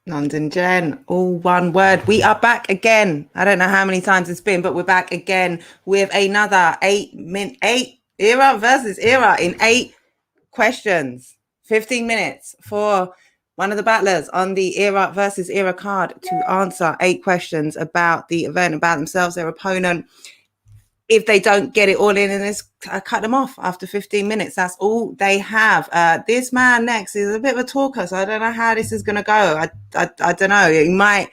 London Jen, all one word. We are back again. I don't know how many times it's been, but we're back again with another 8 era versus era in 8 questions, 15 minutes for one of the battlers on the era versus era card to answer 8 questions about the event, about themselves, their opponent. If they don't get it all in, and this cut them off after 15 minutes. That's all they have. This man next is a bit of a talker, so I don't know how this is going to go. I don't know. He might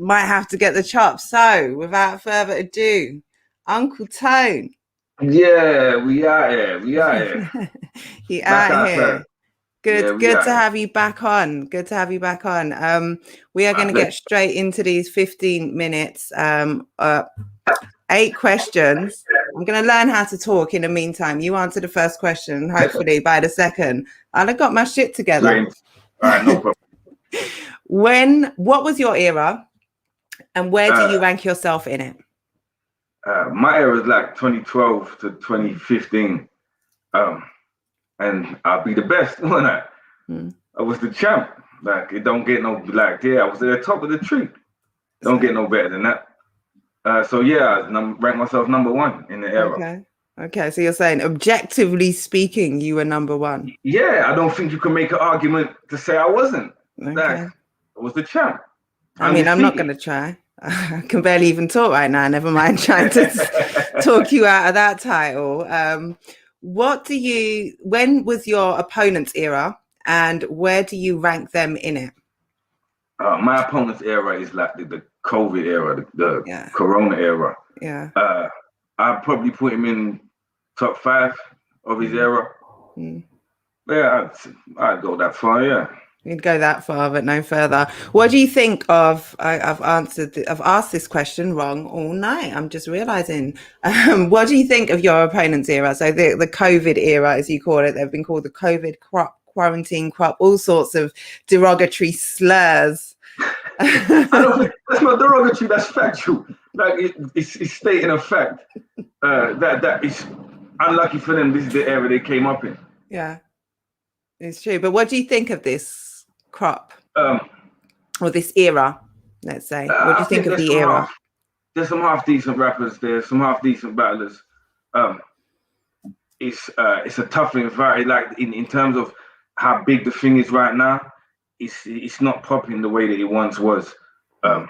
have to get the chops. So without further ado, Uncle Tone. Yeah, we are here. We are here. You Back out here. Good to here. have you back on. Good to have you back on. We are going to get straight into these 15 minutes. 8 questions. I'm going to learn how to talk in the meantime. You answer the first question. Hopefully by the second, I'll have got my shit together. Great. All right, no problem. What was your era and where do you rank yourself in it? My era is like 2012 to 2015. And I'll be the best, won't I? I was the champ. Like, it don't get no, like, I was at the top of the tree. Don't get no better than that. So yeah, I ranked myself #1 in the era. Okay. So you're saying, objectively speaking, you were #1. Yeah, I don't think you can make an argument to say I wasn't. Okay. Like, I was the champ. I mean, I'm not going to try. I can barely even talk right now. Never mind trying to talk you out of that title. When was your opponent's era, and where do you rank them in it? My opponent's era is like the COVID era, the Corona era. Yeah. I'd probably put him in top 5 of his era. Yeah, I'd go that far. Yeah. You'd go that far, but no further. What do you think of? I've asked this question wrong all night. I'm just realizing. What do you think of your opponent's era? So the COVID era, as you call it, they've been called the COVID crop, quarantine crop, all sorts of derogatory slurs. I don't think that's not derogatory. That's factual. Like it's stating a fact that it's unlucky for them. This is the era they came up in. Yeah, it's true. But what do you think of this crop or this era? Let's say. What do you think of the era? There's some half decent rappers. There's some half decent battlers. It's a tough environment. Like in terms of how big the thing is right now. It's not popping the way that it once was. But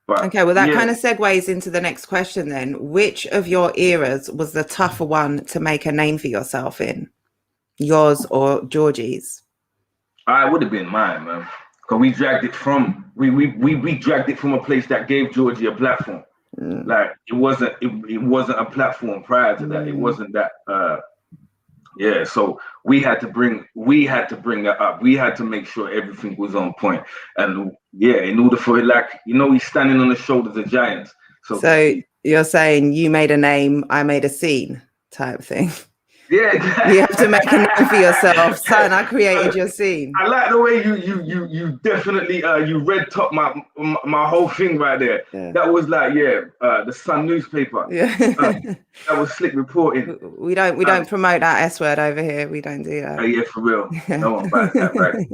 okay, well, that kind of segues into the next question then. Which of your eras was the tougher one to make a name for yourself in? Yours or Georgie's? I would have been mine, man. Because we dragged it from a place that gave Georgie a platform. Like it wasn't a platform prior to that. It wasn't that so we had to bring that up. We had to make sure everything was on point. And in order for it, like, he's standing on the shoulders of giants. So you're saying you made a name, I made a scene type thing. Yeah, exactly. You have to make a name for yourself. Son, I created your scene. I like the way you definitely you red top my whole thing right there. Yeah. That was like the Sun newspaper. Yeah. That was slick reporting. We don't promote that S word over here. We don't do that. Yeah, for real. No one buys that, right?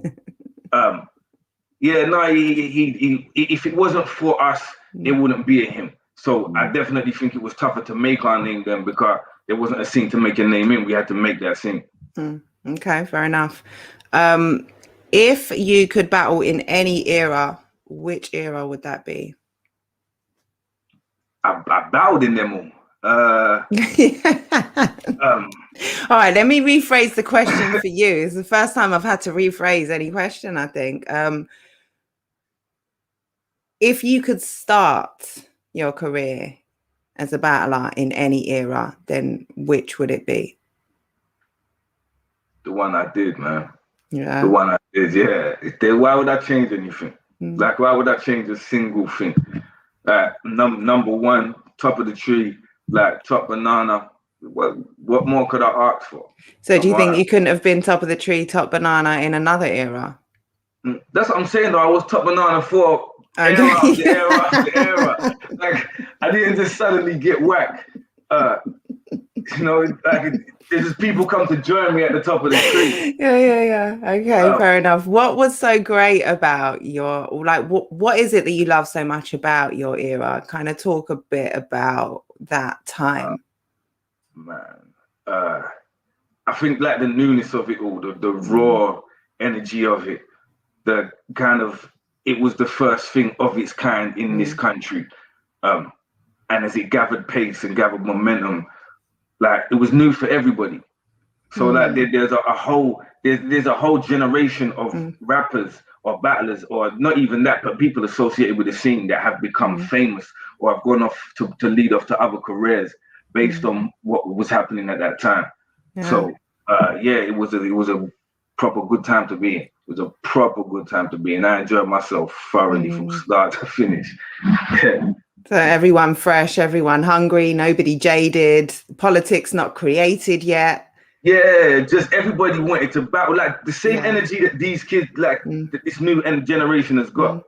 He if it wasn't for us, it wouldn't be him. So I definitely think it was tougher to make our name then because there wasn't a scene to make a name in. We had to make that scene. Okay, fair enough. If you could battle in any era, which era would that be? I battled in them all. All right, let me rephrase the question for you. It's the first time I've had to rephrase any question, I think. If you could start your career as a battler in any era, then which would it be? The one I did, man. Yeah. The one I did, yeah. Why would I change anything? Like, why would I change a single thing? #1, top of the tree, like top banana. What more could I ask for? So do you think you couldn't have been top of the tree, top banana in another era? That's what I'm saying, though. I was top banana for era after era after era. Like, I didn't just suddenly get whacked. You know, like there's just people come to join me at the top of the tree. Yeah. Okay, fair enough. What was so great about your, like, what is it that you love so much about your era? Kind of talk a bit about that time. Man, I think like the newness of it all, the raw energy of it, the kind of, it was the first thing of its kind in this country. And as it gathered pace and gathered momentum, like it was new for everybody. So like there's a whole generation of rappers or battlers, or not even that, but people associated with the scene that have become famous or have gone off to lead off to other careers based on what was happening at that time. Yeah. So it was a proper good time to be in. It was a proper good time to be in. I enjoyed myself thoroughly from start to finish. So everyone fresh, everyone hungry, nobody jaded, politics not created yet. Yeah, just everybody wanted to battle. Like the same energy that these kids, like that this new generation has got,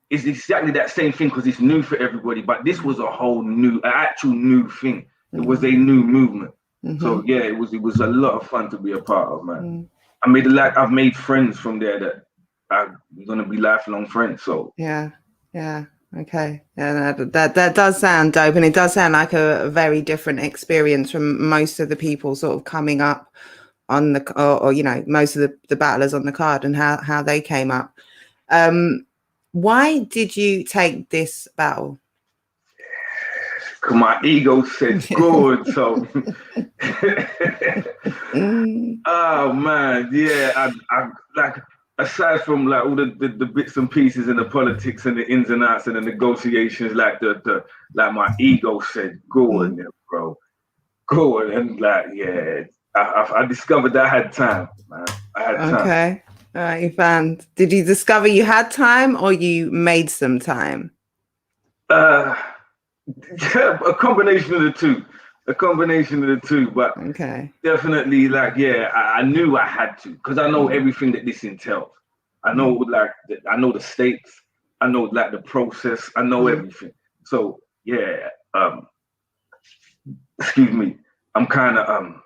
is exactly that same thing because it's new for everybody. But this was a whole new, actual new thing. It was a new movement. So yeah, it was a lot of fun to be a part of, man. I've made friends from there that are gonna be lifelong friends. So yeah. Okay. Yeah, that does sound dope, and it does sound like a very different experience from most of the people sort of coming up on the, or you know, most of the battlers on the card and how they came up. Why did you take this battle? Cause my ego said good. So oh man, yeah, I like, aside from like all the bits and pieces and the politics and the ins and outs and the negotiations, like like my ego said, go on there, bro. Go on. And like, yeah, I discovered that I had time, man. I had time. Okay. All right, you found, did you discover you had time or you made some time? A combination of the two. But definitely, like, yeah, I knew I had to, because I know everything that this entails. I know, like, I know the stakes. I know, like, the process. I know everything. So yeah, excuse me. I'm kind of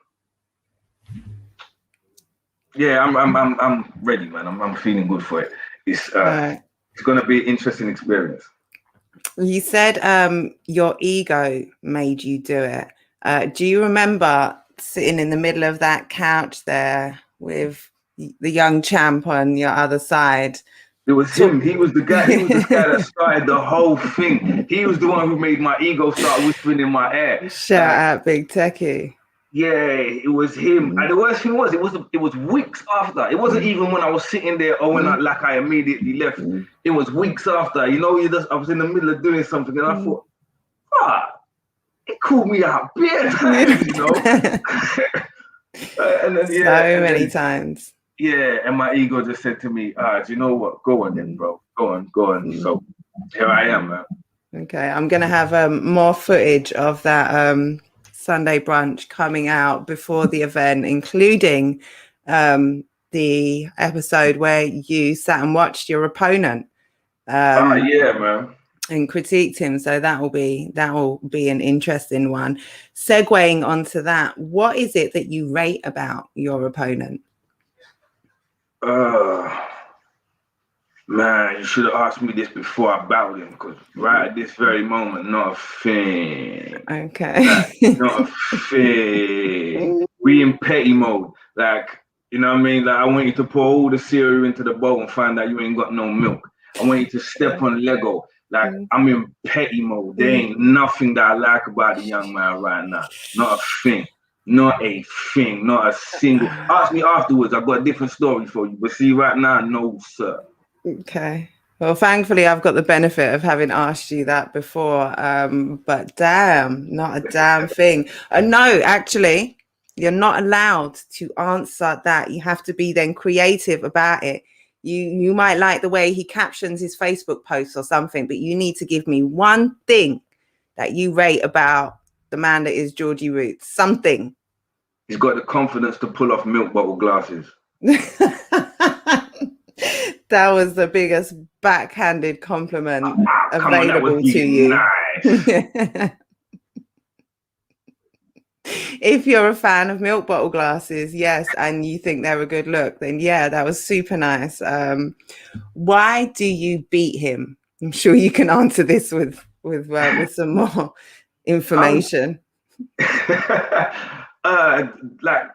yeah, I'm ready, man. I'm feeling good for it. It's gonna be an interesting experience. You said your ego made you do it. Do you remember sitting in the middle of that couch there with the young champ on your other side? It was him. He was the guy. He was the guy that started the whole thing. He was the one who made my ego start whispering in my ear. Shout out, Big Techie. Yeah, it was him. And the worst thing was, it was weeks after. It wasn't even when I was sitting there or when I immediately left. It was weeks after. You know, I was in the middle of doing something and I thought, it called me out bare times, you know. And then, so many times. Yeah, and my ego just said to me, do you know what? Go on then, bro. Go on. So here I am, man. Okay, I'm gonna have more footage of that Sunday brunch coming out before the event, including the episode where you sat and watched your opponent. Yeah, man. And critiqued him. So that will be an interesting one. Segueing onto that, what is it that you rate about your opponent? Man, you should have asked me this before I battled him, because right at this very moment, not a thing. Okay. Not a thing. We in petty mode. Like, you know what I mean? Like, I want you to pour all the cereal into the bowl and find out you ain't got no milk. I want you to step on Lego. Like, I'm in petty mode. There ain't nothing that I like about the young man right now. Not a thing. Not a thing. Not a single. Ask me afterwards. I've got a different story for you. But see, right now, no, sir. Okay. Well, thankfully, I've got the benefit of having asked you that before. But damn, not a damn thing. No, actually, you're not allowed to answer that. You have to be then creative about it. You might like the way he captions his Facebook posts or something, but you need to give me one thing that you rate about the man that is Georgie Roots. Something. He's got the confidence to pull off milk bottle glasses. That was the biggest backhanded compliment available to you. Nice. If you're a fan of milk bottle glasses, yes, and you think they're a good look, then yeah, that was super nice. Why do you beat him? I'm sure you can answer this with some more information. Like,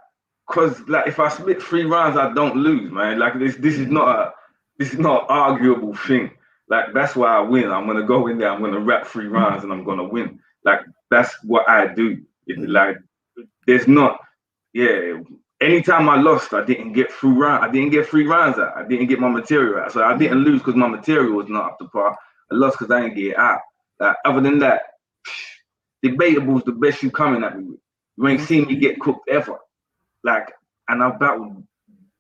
cause like if I split 3 rounds, I don't lose, man. Like this is not an arguable thing. Like that's why I win. I'm gonna go in there, I'm gonna rap 3 rounds, and I'm gonna win. Like that's what I do. Like there's not, yeah. Anytime I lost, I didn't get through round. I didn't get 3 rounds out. I didn't get my material out. So I didn't lose because my material was not up to par. I lost because I didn't get it out. Like, other than that, debatable is the best you coming at me with. You ain't seen me get cooked ever. Like, and I've battled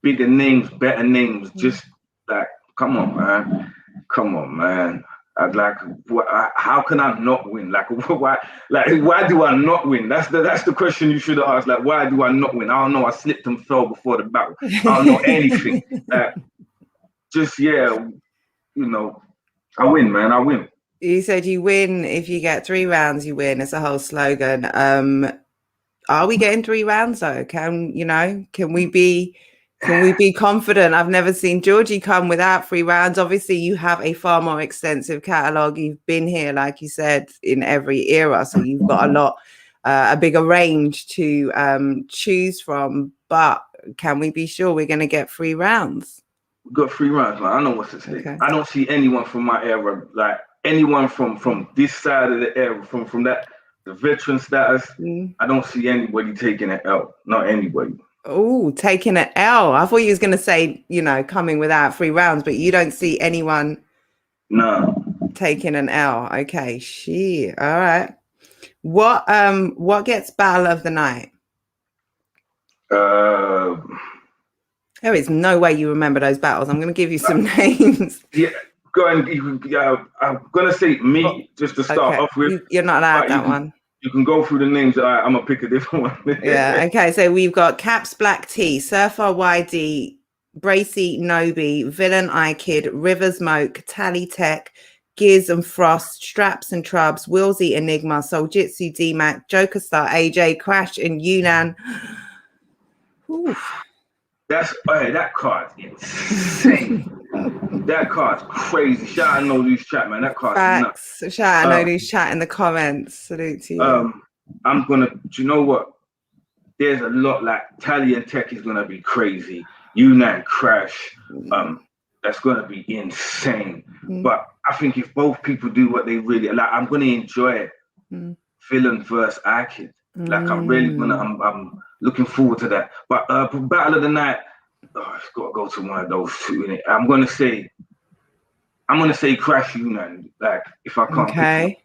bigger names, better names. Just like, come on, man. Come on, man. I'd like, how can I not win? Like, why? Like, why do I not win? That's the question you should have asked. Like, why do I not win? I don't know. I slipped and fell before the battle. I don't know anything. Like, just yeah, you know, I win, man. I win. You said you win if you get 3 rounds. You win. It's a whole slogan. Are we getting 3 rounds though? Can we be confident? I've never seen Georgie come without 3 rounds. Obviously, you have a far more extensive catalogue. You've been here, like you said, in every era, so you've got a bigger range to choose from. But can we be sure we're going to get 3 rounds? We got 3 rounds, man. I know what's at stake. Okay. I don't see anyone from my era, like anyone from this side of the era, from that the veteran status. I don't see anybody taking an L. Not anybody. Oh, taking an L. I thought you was going to say, coming without 3 rounds, but you don't see anyone taking an L. Okay, shit. All right. What gets battle of the night? There is no way you remember those battles. I'm going to give you some names. Yeah, go and I'm going to say me just to start off with. You're not allowed that one. You can go through the names. I'm going to pick a different one. Yeah, okay. So we've got Caps Black T, Surfer YD, Bracy Nobi, Villain iKid, Rivers Moke, Tally Tech, Giz and Frost, Straps and Trubs, Willsy Enigma, Soljitsu D-Mac, Joker Star AJ, Crash and Yunan. That card's insane. That card's crazy. Shout out to No Loose Chat, man. That card's nuts. Shout out to No Loose Chat in the comments. Salute to you. I'm gonna. Do you know what? There's a lot. Like Tally and Tech is gonna be crazy. Yunan Crash. That's gonna be insane. But I think if both people do what they really like, I'm gonna enjoy it. Villain versus iKid. Like I'm really gonna. I'm looking forward to that. But battle of the night. It's got to go to one of those two. Innit? I'm gonna say Crash Yunan. Like if I can't. Okay.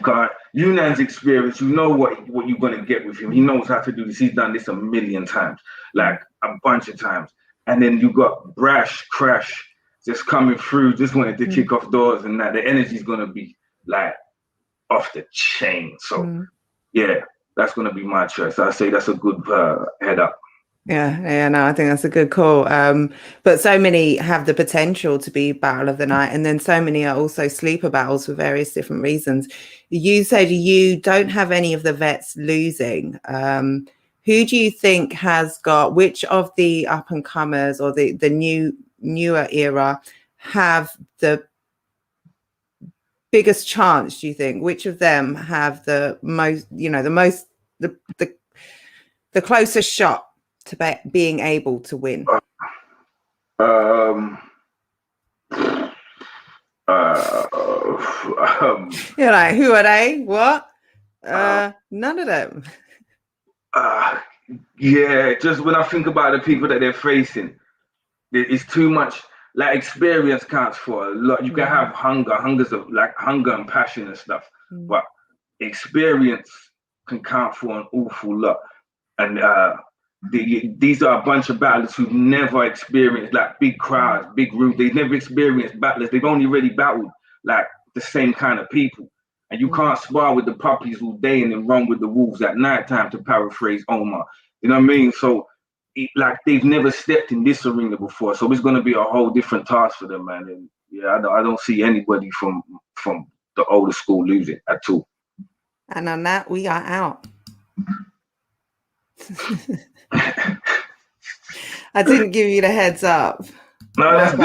Cause Yunan's experience, you know what you're gonna get with him. He knows how to do this. He's done this a million times, like a bunch of times. And then you got Brash Crash just coming through, just wanted to kick off doors and that. The energy's gonna be like off the chain. So yeah, that's gonna be my choice. I say that's a good head up. Yeah, no, I think that's a good call. But so many have the potential to be battle of the night, and then so many are also sleeper battles for various different reasons. You said you don't have any of the vets losing. Who do you think has got, which of the up and comers or the newer era have the biggest chance, do you think? Which of them have the most, the closest shot to being able to win? You're like, who are they? What? None of them. Yeah, just when I think about the people that they're facing, it's too much. Like experience counts for a lot. You can have hunger's of like hunger and passion and stuff, but experience can count for an awful lot. And these are a bunch of battlers who've never experienced like big crowds, big rooms. They've never experienced battlers. They've only really battled like the same kind of people. And you can't spar with the puppies all day and then run with the wolves at night time, to paraphrase Omar. You know what I mean? So like they've never stepped in this arena before. So it's going to be a whole different task for them, man. And yeah, I don't see anybody from the older school losing at all. And on that, we are out. I didn't give you the heads up. No, that's good.